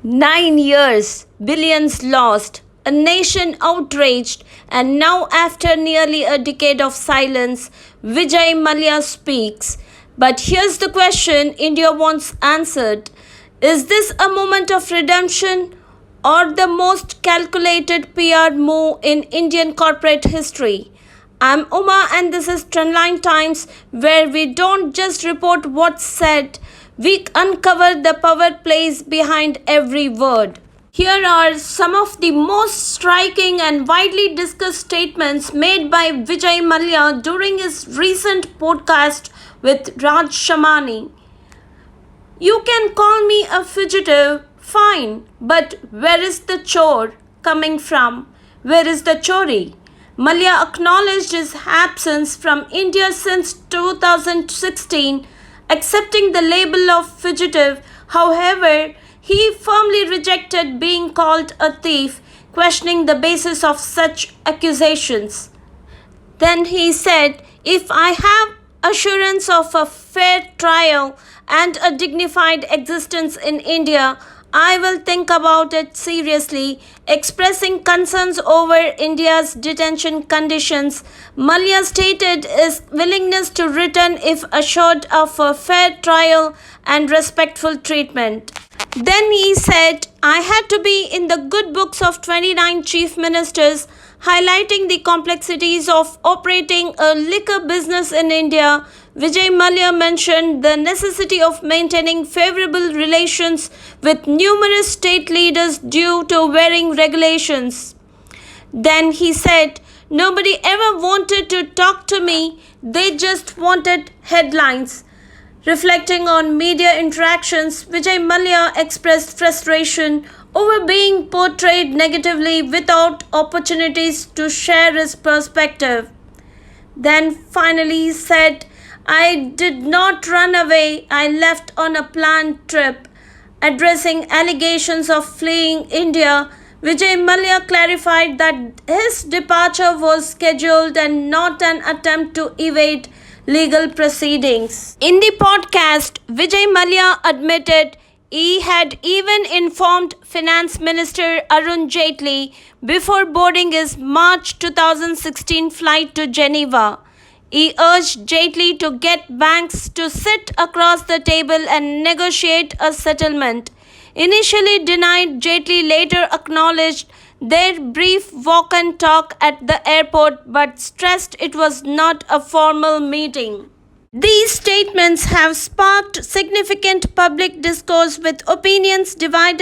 9 years, billions lost, a nation outraged, and now, after nearly a decade of silence, Vijay Mallya speaks. But here's the question India wants answered. Is this a moment of redemption or the most calculated PR move in Indian corporate history? I'm Uma, and this is Trendline Times, where we don't just report what's said, we uncover the power plays behind every word. Here are some of the most striking and widely discussed statements made by Vijay Mallya during his recent podcast with Raj Shamani. You can call me a fugitive, fine, but where is the chore coming from? Where is the chori? Mallya acknowledged his absence from India since 2016, accepting the label of fugitive. However, he firmly rejected being called a thief, questioning the basis of such accusations. Then he said, if I have assurance of a fair trial and a dignified existence in India, I will think about it seriously. Expressing concerns over India's detention conditions, Mallya stated his willingness to return if assured of a fair trial and respectful treatment. Then he said, I had to be in the good books of 29 chief ministers, highlighting the complexities of operating a liquor business in India. Vijay Mallya mentioned the necessity of maintaining favorable relations with numerous state leaders due to varying regulations. Then he said, nobody ever wanted to talk to me, they just wanted headlines. Reflecting on media interactions, Vijay Mallya expressed frustration over being portrayed negatively without opportunities to share his perspective. Then finally said, I did not run away, I left on a planned trip. Addressing allegations of fleeing India, Vijay Mallya clarified that his departure was scheduled and not an attempt to evade legal proceedings. In the podcast, Vijay Mallya admitted he had even informed Finance Minister Arun Jaitley before boarding his March 2016 flight to Geneva. He urged Jaitley to get banks to sit across the table and negotiate a settlement. Initially denied, Jaitley later acknowledged their brief walk and talk at the airport but stressed it was not a formal meeting. These statements have sparked significant public discourse with opinions divided